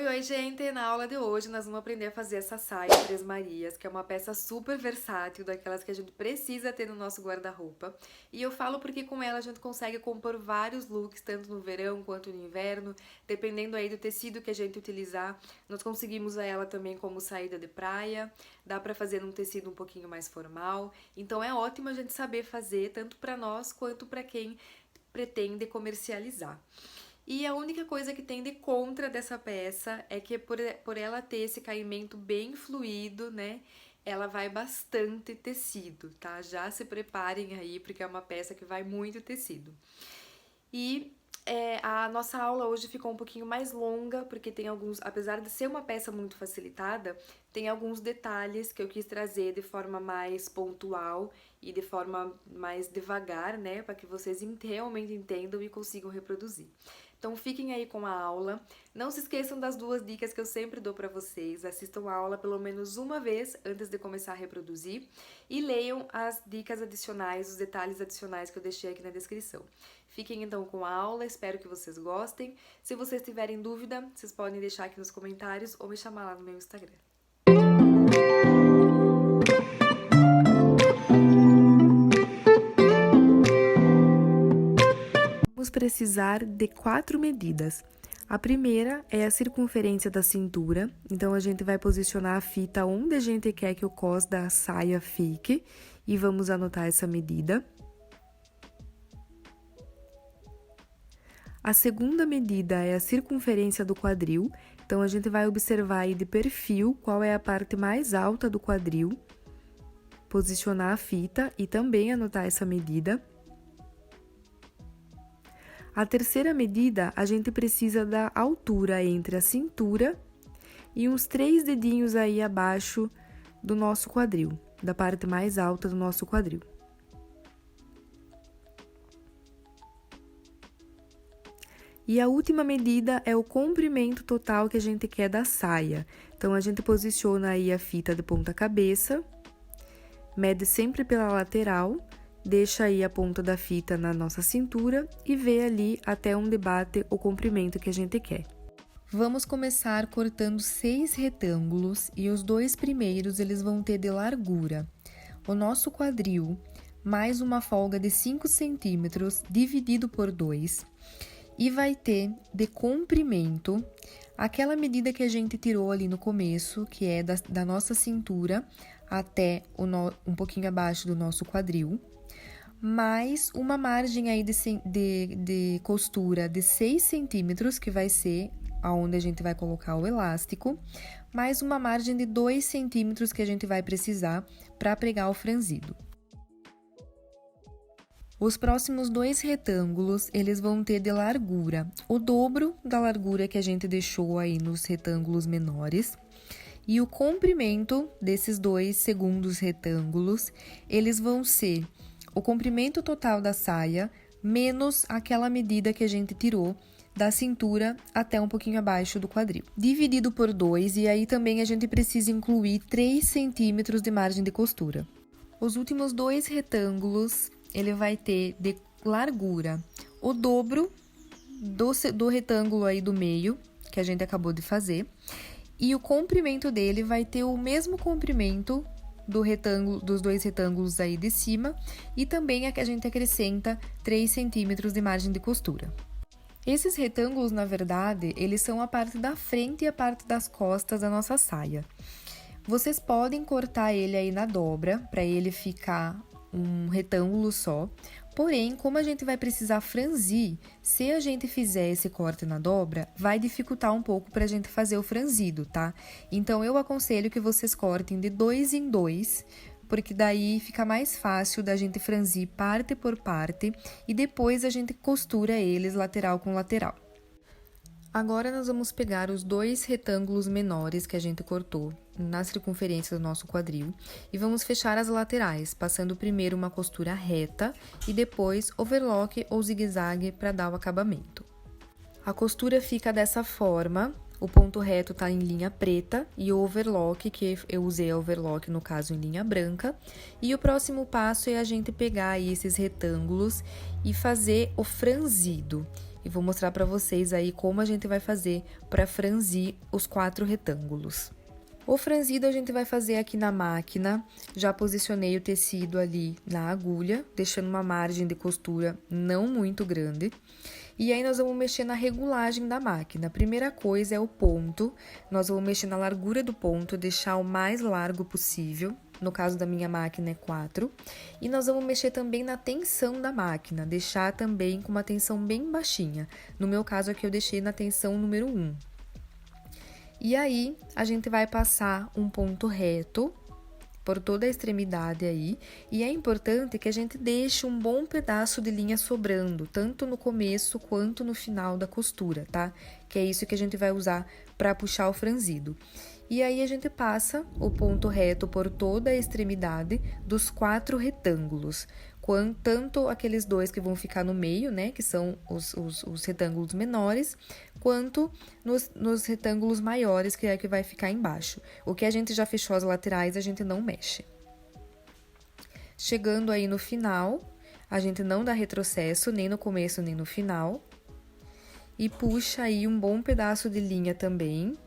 Oi, gente! Na aula de hoje nós vamos aprender a fazer essa saia Três Marias, que é uma peça super versátil, daquelas que a gente precisa ter no nosso guarda-roupa. E eu falo porque com ela a gente consegue compor vários looks, tanto no verão quanto no inverno, dependendo aí do tecido que a gente utilizar. Nós conseguimos usar ela também como saída de praia, dá pra fazer num tecido um pouquinho mais formal. Então é ótimo a gente saber fazer, tanto pra nós quanto pra quem pretende comercializar. E a única coisa que tem de contra dessa peça é que por ela ter esse caimento bem fluido, né? Ela vai bastante tecido, tá? Já se preparem aí, porque é uma peça que vai muito tecido. E a nossa aula hoje ficou um pouquinho mais longa, porque tem alguns, apesar de ser uma peça muito facilitada, tem alguns detalhes que eu quis trazer de forma mais pontual e de forma mais devagar, né, para que vocês realmente entendam e consigam reproduzir. Então fiquem aí com a aula. Não se esqueçam das duas dicas que eu sempre dou para vocês. Assistam a aula pelo menos uma vez antes de começar a reproduzir e leiam as dicas adicionais, os detalhes adicionais que eu deixei aqui na descrição. Fiquem então com a aula, espero que vocês gostem. Se vocês tiverem dúvida, vocês podem deixar aqui nos comentários ou me chamar lá no meu Instagram. Vamos precisar de 4 medidas. A primeira é a circunferência da cintura, então a gente vai posicionar a fita onde a gente quer que o cós da saia fique e vamos anotar essa medida. A segunda medida é a circunferência do quadril, então a gente vai observar aí de perfil qual é a parte mais alta do quadril, posicionar a fita e também anotar essa medida. A terceira medida, a gente precisa da altura entre a cintura e uns 3 dedinhos aí abaixo do nosso quadril, da parte mais alta do nosso quadril. E a última medida é o comprimento total que a gente quer da saia. Então, a gente posiciona aí a fita de ponta cabeça, mede sempre pela lateral, deixa aí a ponta da fita na nossa cintura e vê ali até onde bate o comprimento que a gente quer. Vamos começar cortando 6 retângulos e os 2 primeiros eles vão ter de largura o nosso quadril mais uma folga de 5 centímetros dividido por 2 e vai ter de comprimento aquela medida que a gente tirou ali no começo, que é da nossa cintura até um pouquinho abaixo do nosso quadril, mais uma margem aí de costura de 6 centímetros, que vai ser aonde a gente vai colocar o elástico, mais uma margem de 2 centímetros que a gente vai precisar para pregar o franzido. Os próximos 2 retângulos, eles vão ter de largura o dobro da largura que a gente deixou aí nos retângulos menores. E o comprimento desses 2 segundos retângulos, eles vão ser o comprimento total da saia, menos aquela medida que a gente tirou da cintura até um pouquinho abaixo do quadril. Dividido por 2, e aí também a gente precisa incluir 3 centímetros de margem de costura. Os últimos 2 retângulos, ele vai ter de largura o dobro do retângulo aí do meio, que a gente acabou de fazer, e o comprimento dele vai ter o mesmo comprimento dos 2 retângulos aí de cima, e também a gente acrescenta 3 centímetros de margem de costura. Esses retângulos, na verdade, eles são a parte da frente e a parte das costas da nossa saia. Vocês podem cortar ele aí na dobra, para ele ficar um retângulo só, porém, como a gente vai precisar franzir, se a gente fizer esse corte na dobra, vai dificultar um pouco para a gente fazer o franzido, tá? Então, eu aconselho que vocês cortem de 2 em 2, porque daí fica mais fácil da gente franzir parte por parte e depois a gente costura eles lateral com lateral. Agora, nós vamos pegar os 2 retângulos menores que a gente cortou na circunferência do nosso quadril e vamos fechar as laterais, passando primeiro uma costura reta e depois overlock ou zigue-zague para dar o acabamento. A costura fica dessa forma, o ponto reto tá em linha preta e o overlock, que eu usei a overlock no caso em linha branca. E o próximo passo é a gente pegar aí esses retângulos e fazer o franzido. e vou mostrar para vocês aí como a gente vai fazer para franzir os 4 retângulos. O franzido a gente vai fazer aqui na máquina, já posicionei o tecido ali na agulha, deixando uma margem de costura não muito grande. E aí, nós vamos mexer na regulagem da máquina. A primeira coisa é o ponto, nós vamos mexer na largura do ponto, deixar o mais largo possível. No caso da minha máquina é 4. E nós vamos mexer também na tensão da máquina, deixar também com uma tensão bem baixinha. No meu caso aqui, eu deixei na tensão número 1. E aí, a gente vai passar um ponto reto por toda a extremidade aí, e é importante que a gente deixe um bom pedaço de linha sobrando, tanto no começo quanto no final da costura, tá? Que é isso que a gente vai usar para puxar o franzido. E aí, a gente passa o ponto reto por toda a extremidade dos 4 retângulos, tanto aqueles 2 que vão ficar no meio, né, que são os retângulos menores, quanto nos retângulos maiores, que é que vai ficar embaixo. O que a gente já fechou as laterais, a gente não mexe. Chegando aí no final, a gente não dá retrocesso, nem no começo, nem no final. E puxa aí um bom pedaço de linha também,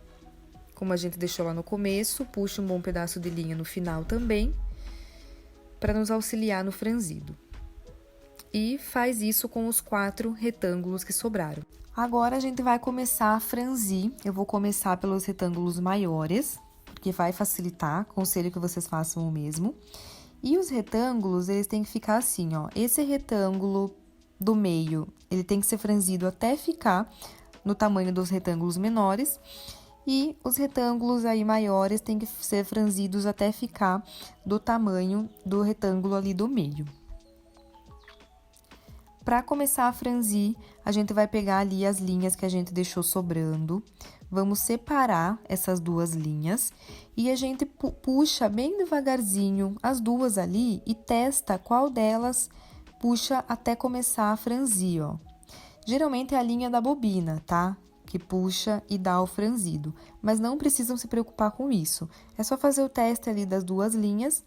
como a gente deixou lá no começo, puxa um bom pedaço de linha no final também, para nos auxiliar no franzido. E faz isso com os 4 retângulos que sobraram. Agora, a gente vai começar a franzir. Eu vou começar pelos retângulos maiores, porque vai facilitar. Aconselho que vocês façam o mesmo. E os retângulos, eles têm que ficar assim, ó. Esse retângulo do meio, ele tem que ser franzido até ficar no tamanho dos retângulos menores. E os retângulos aí maiores têm que ser franzidos até ficar do tamanho do retângulo ali do meio. Para começar a franzir, a gente vai pegar ali as linhas que a gente deixou sobrando. Vamos separar essas 2 linhas e a gente puxa bem devagarzinho as 2 ali e testa qual delas puxa até começar a franzir, ó. Geralmente é a linha da bobina, tá? Que puxa e dá o franzido, mas não precisam se preocupar com isso. É só fazer o teste ali das 2 linhas,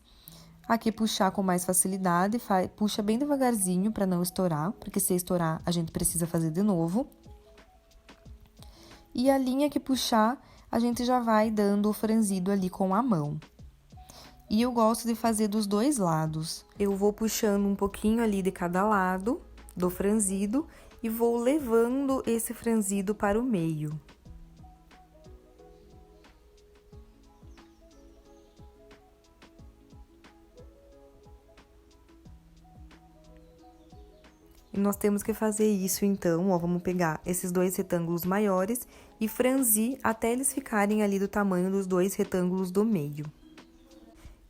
aqui puxar com mais facilidade, puxa bem devagarzinho para não estourar, porque se estourar a gente precisa fazer de novo. E a linha que puxar, a gente já vai dando o franzido ali com a mão. E eu gosto de fazer dos 2 lados. Eu vou puxando um pouquinho ali de cada lado do franzido e vou levando esse franzido para o meio. E nós temos que fazer isso, então, ó, vamos pegar esses 2 retângulos maiores e franzir até eles ficarem ali do tamanho dos 2 retângulos do meio.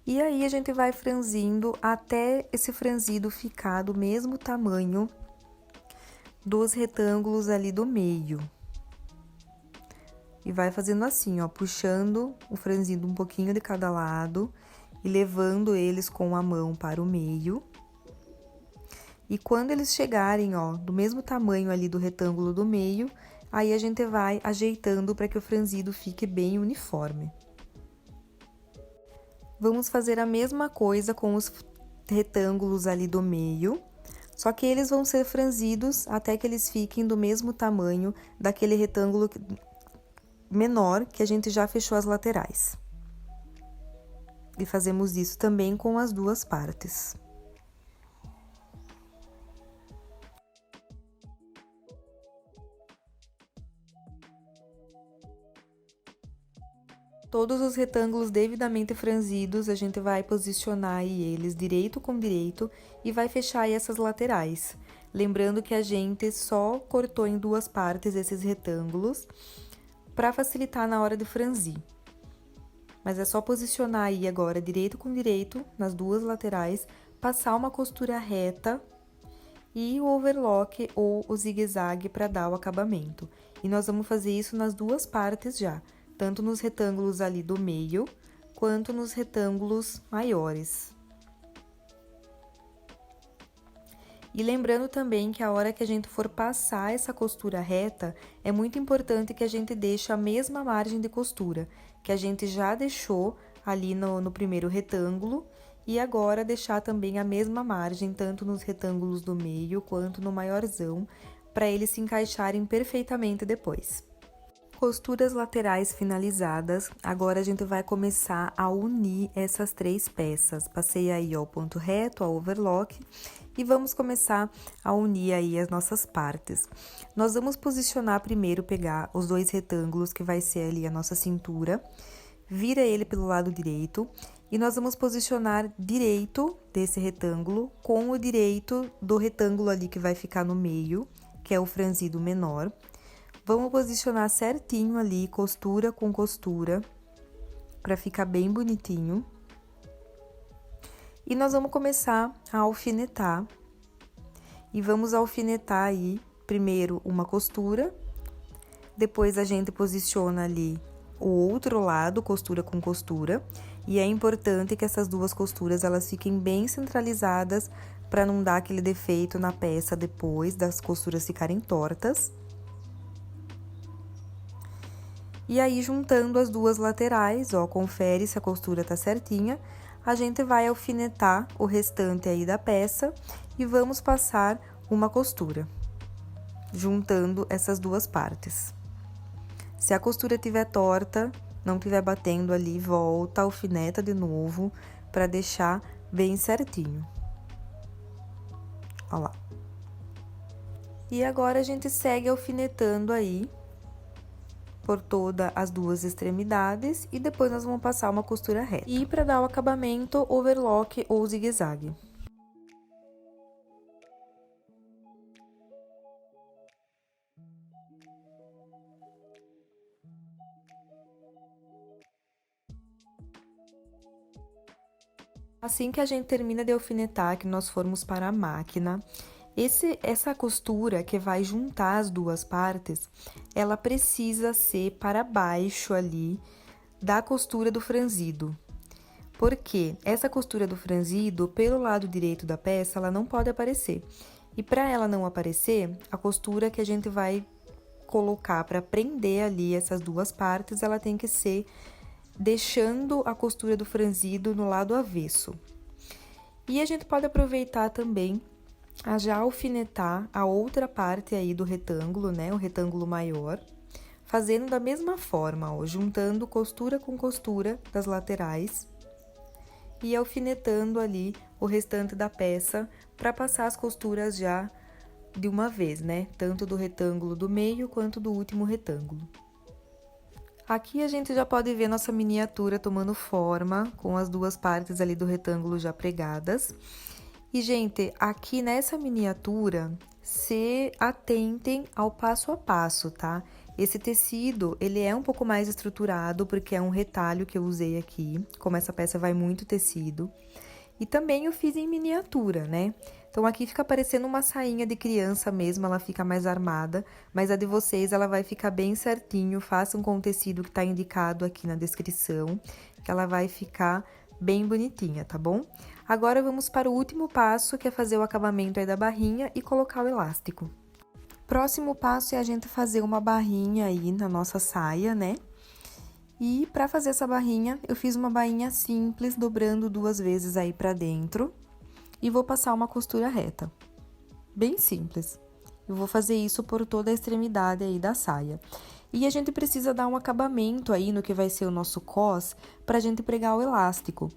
E aí, a gente vai franzindo até esse franzido ficar do mesmo tamanho dos retângulos ali do meio. E vai fazendo assim, ó, puxando o franzido um pouquinho de cada lado e levando eles com a mão para o meio. E quando eles chegarem, ó, do mesmo tamanho ali do retângulo do meio, aí a gente vai ajeitando para que o franzido fique bem uniforme. Vamos fazer a mesma coisa com os retângulos ali do meio. Só que eles vão ser franzidos até que eles fiquem do mesmo tamanho daquele retângulo menor que a gente já fechou as laterais. E fazemos isso também com as 2 partes. Todos os retângulos devidamente franzidos, a gente vai posicionar aí eles direito com direito e vai fechar aí essas laterais. Lembrando que a gente só cortou em 2 partes esses retângulos para facilitar na hora de franzir. Mas é só posicionar aí agora direito com direito nas 2 laterais, passar uma costura reta e o overlock ou o zigue-zague para dar o acabamento. E nós vamos fazer isso nas 2 partes já, tanto nos retângulos ali do meio, quanto nos retângulos maiores. E lembrando também que a hora que a gente for passar essa costura reta, é muito importante que a gente deixe a mesma margem de costura, que a gente já deixou ali no primeiro retângulo, e agora deixar também a mesma margem, tanto nos retângulos do meio, quanto no maiorzão, para eles se encaixarem perfeitamente depois. Costuras laterais finalizadas, agora a gente vai começar a unir essas 3 peças. Passei aí ó, o ponto reto, a overlock, e vamos começar a unir aí as nossas partes. Nós vamos posicionar primeiro, pegar os 2 retângulos, que vai ser ali a nossa cintura, vira ele pelo lado direito, e nós vamos posicionar direito desse retângulo com o direito do retângulo ali que vai ficar no meio, que é o franzido menor. Vamos posicionar certinho ali, costura com costura, para ficar bem bonitinho. E nós vamos começar a alfinetar. E vamos alfinetar aí, primeiro uma costura, depois a gente posiciona ali o outro lado, costura com costura. E é importante que essas 2 costuras, elas fiquem bem centralizadas, para não dar aquele defeito na peça depois das costuras ficarem tortas. E aí, juntando as 2 laterais, ó, confere se a costura tá certinha, a gente vai alfinetar o restante aí da peça e vamos passar uma costura, juntando essas 2 partes. Se a costura estiver torta, não estiver batendo ali, volta, alfineta de novo, para deixar bem certinho. Ó lá. E agora, a gente segue alfinetando aí por todas as 2 extremidades, e depois nós vamos passar uma costura reta. E para dar o acabamento, overlock ou zigue-zague. Assim que a gente termina de alfinetar, que nós formos para a máquina, essa costura que vai juntar as 2 partes, ela precisa ser para baixo ali da costura do franzido. Porque essa costura do franzido, pelo lado direito da peça, ela não pode aparecer. E para ela não aparecer, a costura que a gente vai colocar para prender ali essas 2 partes, ela tem que ser deixando a costura do franzido no lado avesso. E a gente pode aproveitar também a já alfinetar a outra parte aí do retângulo, né, o retângulo maior, fazendo da mesma forma, ó, juntando costura com costura das laterais e alfinetando ali o restante da peça para passar as costuras já de uma vez, né, tanto do retângulo do meio quanto do último retângulo. Aqui a gente já pode ver nossa miniatura tomando forma, com as 2 partes ali do retângulo já pregadas. E, gente, aqui nessa miniatura, se atentem ao passo a passo, tá? Esse tecido, ele é um pouco mais estruturado, porque é um retalho que eu usei aqui, como essa peça vai muito tecido. E também eu fiz em miniatura, né? Então, aqui fica parecendo uma sainha de criança mesmo, ela fica mais armada, mas a de vocês, ela vai ficar bem certinho, façam com o tecido que tá indicado aqui na descrição, que ela vai ficar bem bonitinha, tá bom? Agora, vamos para o último passo, que é fazer o acabamento aí da barrinha e colocar o elástico. Próximo passo é a gente fazer uma barrinha aí na nossa saia, né? E para fazer essa barrinha, eu fiz uma bainha simples, dobrando 2 vezes aí pra dentro. E vou passar uma costura reta. Bem simples. Eu vou fazer isso por toda a extremidade aí da saia. E a gente precisa dar um acabamento aí no que vai ser o nosso cos, pra gente pregar o elástico.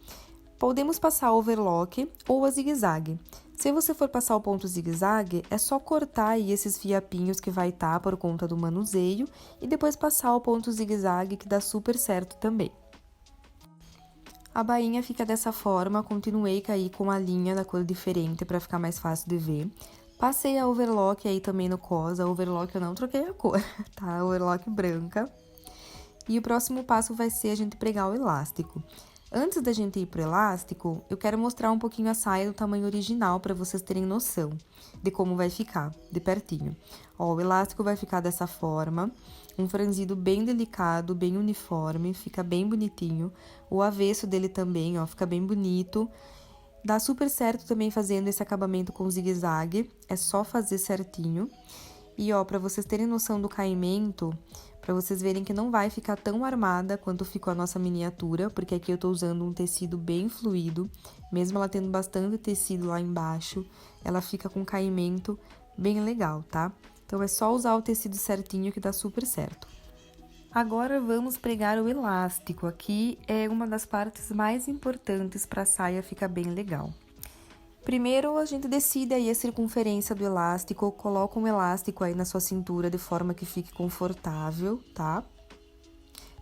Podemos passar overlock ou a zigue-zague. Se você for passar o ponto zigue-zague, é só cortar aí esses fiapinhos que vai estar por conta do manuseio e depois passar o ponto zigue-zague, que dá super certo também. A bainha fica dessa forma, continuei aí com a linha da cor diferente para ficar mais fácil de ver. Passei a overlock aí também no cos, a overlock eu não troquei a cor, tá? A overlock branca. E o próximo passo vai ser a gente pregar o elástico. Antes da gente ir pro elástico, eu quero mostrar um pouquinho a saia do tamanho original para vocês terem noção de como vai ficar, de pertinho. Ó, o elástico vai ficar dessa forma, um franzido bem delicado, bem uniforme, fica bem bonitinho. O avesso dele também, ó, fica bem bonito. Dá super certo também fazendo esse acabamento com zigue-zague, é só fazer certinho. E, ó, pra vocês terem noção do caimento, pra vocês verem que não vai ficar tão armada quanto ficou a nossa miniatura, porque aqui eu tô usando um tecido bem fluido, mesmo ela tendo bastante tecido lá embaixo, ela fica com caimento bem legal, tá? Então, é só usar o tecido certinho que dá super certo. Agora, vamos pregar o elástico. Aqui é uma das partes mais importantes para a saia ficar bem legal. Primeiro, a gente decide aí a circunferência do elástico, coloca um elástico aí na sua cintura de forma que fique confortável, tá?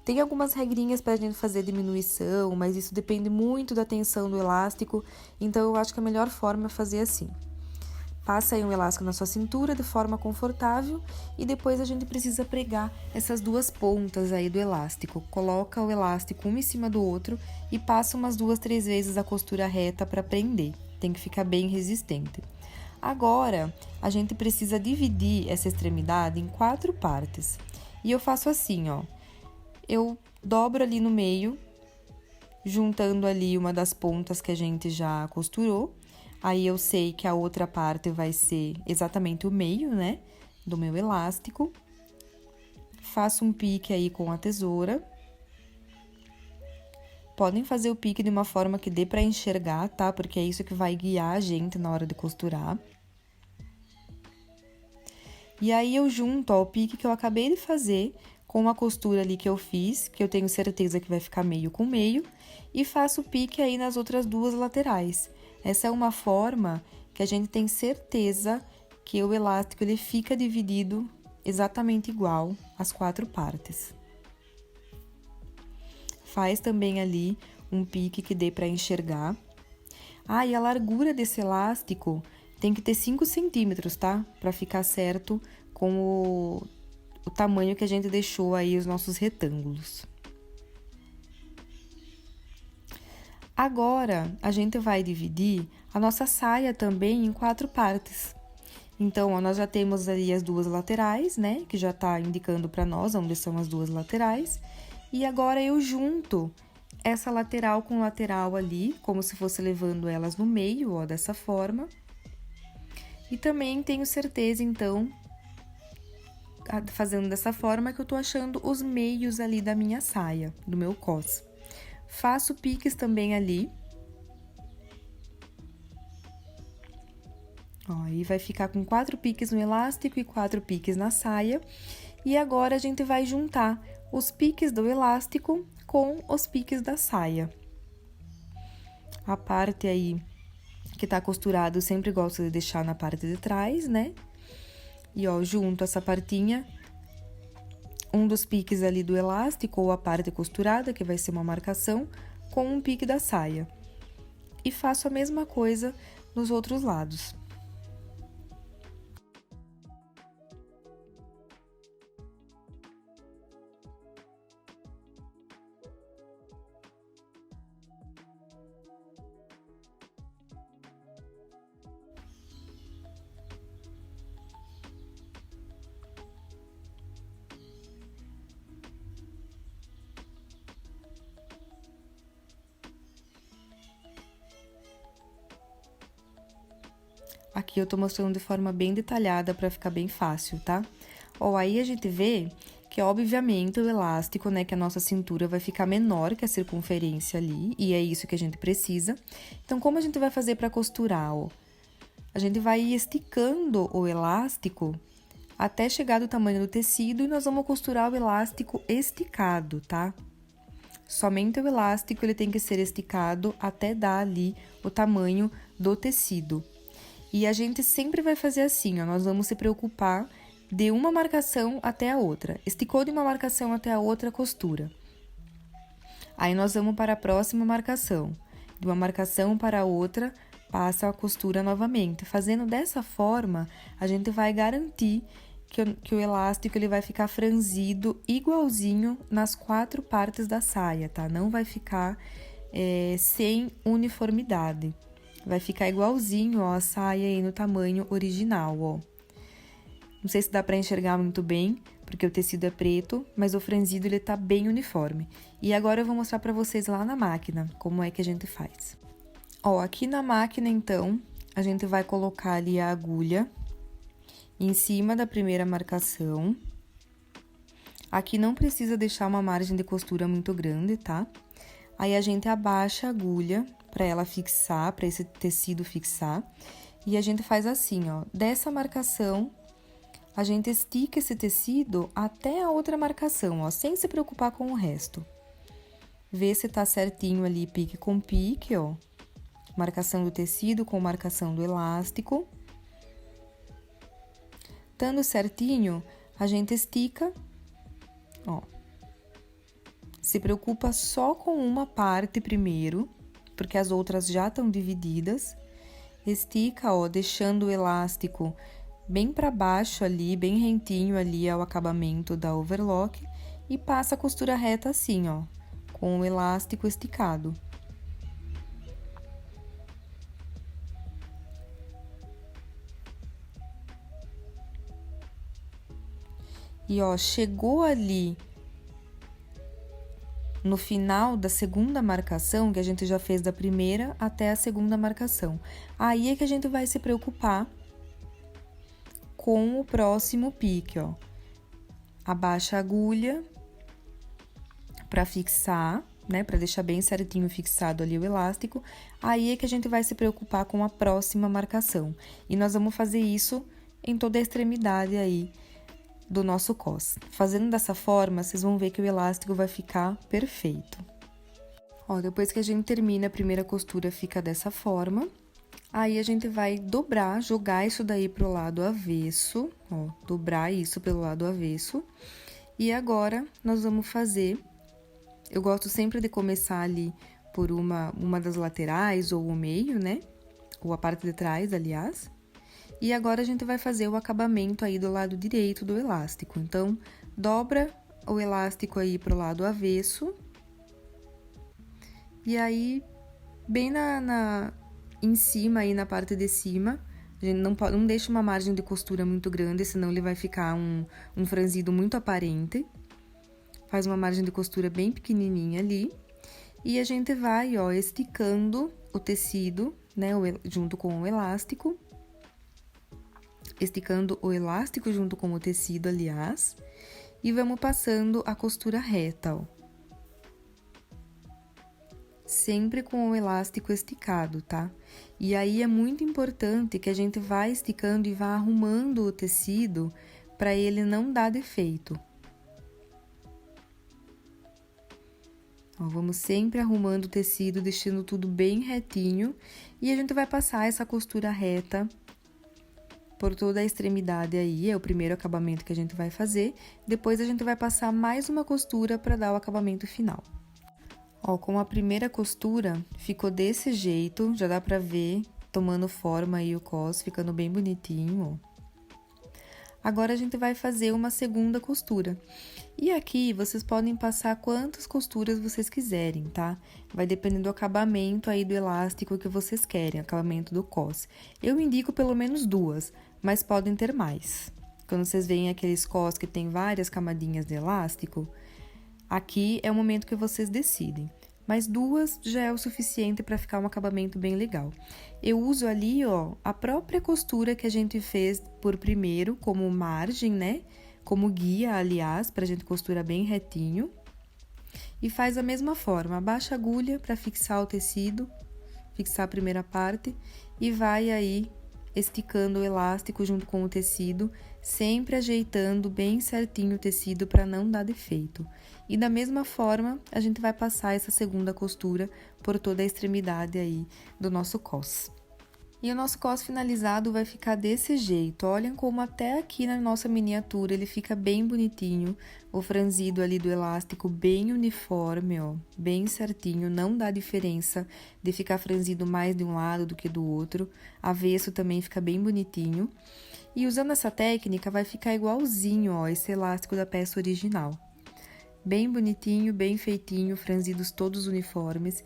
Tem algumas regrinhas para a gente fazer diminuição, mas isso depende muito da tensão do elástico, então eu acho que a melhor forma é fazer assim. Passa aí um elástico na sua cintura de forma confortável e depois a gente precisa pregar essas duas pontas aí do elástico. Coloca o elástico um em cima do outro e passa umas 2, 3 vezes a costura reta para prender. Tem que ficar bem resistente. Agora, a gente precisa dividir essa extremidade em 4 partes. E eu faço assim, ó. Eu dobro ali no meio, juntando ali uma das pontas que a gente já costurou. Aí eu sei que a outra parte vai ser exatamente o meio, né, do meu elástico. Faço um pique aí com a tesoura. Podem fazer o pique de uma forma que dê para enxergar, tá? Porque é isso que vai guiar a gente na hora de costurar. E aí eu junto, ó, o pique que eu acabei de fazer com a costura ali que eu fiz, que eu tenho certeza que vai ficar meio com meio, e faço o pique aí nas outras 2 laterais. Essa é uma forma que a gente tem certeza que o elástico ele fica dividido exatamente igual às 4 partes. Faz também ali um pique que dê para enxergar. Ah, e a largura desse elástico tem que ter 5 centímetros, tá? Para ficar certo com o tamanho que a gente deixou aí os nossos retângulos. Agora, a gente vai dividir a nossa saia também em 4 partes. Então, ó, nós já temos ali as 2 laterais, né? Que já tá indicando para nós onde são as 2 laterais. E agora, eu junto essa lateral com lateral ali, como se fosse levando elas no meio, ó, dessa forma. E também tenho certeza, então, fazendo dessa forma, que eu tô achando os meios ali da minha saia, do meu cos. Faço piques também ali. Ó, aí vai ficar com 4 piques no elástico e 4 piques na saia. E agora, a gente vai juntar os piques do elástico com os piques da saia. A parte aí que tá costurado, eu sempre gosto de deixar na parte de trás, né? E, ó, junto essa partinha, um dos piques ali do elástico ou a parte costurada, que vai ser uma marcação, com um pique da saia. E faço a mesma coisa nos outros lados. Aqui eu tô mostrando de forma bem detalhada para ficar bem fácil, tá? Ó, aí a gente vê que, obviamente, o elástico, né, que a nossa cintura vai ficar menor que a circunferência ali, e é isso que a gente precisa. Então, como a gente vai fazer para costurar, ó? A gente vai esticando o elástico até chegar do tamanho do tecido e nós vamos costurar o elástico esticado, tá? Somente o elástico ele tem que ser esticado até dar ali o tamanho do tecido. E a gente sempre vai fazer assim, ó, nós vamos se preocupar de uma marcação até a outra. Esticou de uma marcação até a outra, costura. Aí, nós vamos para a próxima marcação. De uma marcação para a outra, passa a costura novamente. Fazendo dessa forma, a gente vai garantir que o elástico ele vai ficar franzido igualzinho nas 4 partes da saia, tá? Não vai ficar sem uniformidade. Vai ficar igualzinho, ó, a saia aí no tamanho original, ó. Não sei se dá pra enxergar muito bem, porque o tecido é preto, mas o franzido ele tá bem uniforme. E agora eu vou mostrar pra vocês lá na máquina como é que a gente faz. Ó, aqui na máquina, então, a gente vai colocar ali a agulha em cima da primeira marcação. Aqui não precisa deixar uma margem de costura muito grande, tá? Aí, a gente abaixa a agulha para ela fixar, para esse tecido fixar. E a gente faz assim, ó, dessa marcação a gente estica esse tecido até a outra marcação, ó, sem se preocupar com o resto. Vê se tá certinho ali, pique com pique, ó. Marcação do tecido com marcação do elástico. Estando certinho, a gente estica, ó. Se preocupa só com uma parte primeiro, porque as outras já estão divididas. Estica, ó, deixando o elástico bem para baixo ali, bem rentinho ali ao acabamento da overlock e passa a costura reta assim, ó, com o elástico esticado. E ó, chegou ali no final da segunda marcação, que a gente já fez da primeira até a segunda marcação. Aí é que a gente vai se preocupar com o próximo pique, ó. Abaixa a agulha para fixar, né, para deixar bem certinho fixado ali o elástico. Aí é que a gente vai se preocupar com a próxima marcação. E nós vamos fazer isso em toda a extremidade aí do nosso cos. Fazendo dessa forma, vocês vão ver que o elástico vai ficar perfeito. Ó, depois que a gente termina a primeira costura, fica dessa forma. Aí, a gente vai dobrar, jogar isso daí pro lado avesso, ó, dobrar isso pelo lado avesso. E agora, nós vamos fazer... Eu gosto sempre de começar ali por uma das laterais ou o meio, né? Ou a parte de trás, aliás. E agora, a gente vai fazer o acabamento aí do lado direito do elástico. Então, dobra o elástico aí pro lado avesso. E aí, bem em cima, aí na parte de cima, a gente não deixa uma margem de costura muito grande, senão ele vai ficar um franzido muito aparente. Faz uma margem de costura bem pequenininha ali. E a gente vai, ó, esticando o tecido, né, junto com o elástico. Esticando o elástico junto com o tecido, aliás. E vamos passando a costura reta, ó. Sempre com o elástico esticado, tá? E aí, é muito importante que a gente vá esticando e vá arrumando o tecido para ele não dar defeito. Ó, vamos sempre arrumando o tecido, deixando tudo bem retinho. E a gente vai passar essa costura reta por toda a extremidade aí, é o primeiro acabamento que a gente vai fazer. Depois, a gente vai passar mais uma costura para dar o acabamento final. Ó, com a primeira costura, ficou desse jeito, já dá pra ver tomando forma aí o cos, ficando bem bonitinho, ó. Agora, a gente vai fazer uma segunda costura. E aqui, vocês podem passar quantas costuras vocês quiserem, tá? Vai depender do acabamento aí do elástico que vocês querem, acabamento do cos. Eu indico pelo menos 2, mas podem ter mais. Quando vocês veem aqueles cos que tem várias camadinhas de elástico, aqui é o momento que vocês decidem. Mas 2 já é o suficiente para ficar um acabamento bem legal. Eu uso ali, ó, a própria costura que a gente fez por primeiro, como margem, né? Como guia, aliás, pra gente costurar bem retinho. E faz a mesma forma, abaixa a agulha para fixar o tecido, fixar a primeira parte, e vai aí esticando o elástico junto com o tecido, sempre ajeitando bem certinho o tecido para não dar defeito. E da mesma forma, a gente vai passar essa segunda costura por toda a extremidade aí do nosso cos. E o nosso cos finalizado vai ficar desse jeito. Olhem como até aqui na nossa miniatura ele fica bem bonitinho. O franzido ali do elástico bem uniforme, ó, bem certinho. Não dá diferença de ficar franzido mais de um lado do que do outro. Avesso também fica bem bonitinho. E usando essa técnica vai ficar igualzinho, ó, esse elástico da peça original. Bem bonitinho, bem feitinho, franzidos todos uniformes.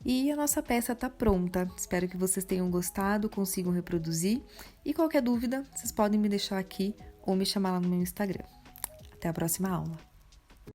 E a nossa peça tá pronta. Espero que vocês tenham gostado, consigam reproduzir. E qualquer dúvida, vocês podem me deixar aqui ou me chamar lá no meu Instagram. Até a próxima aula!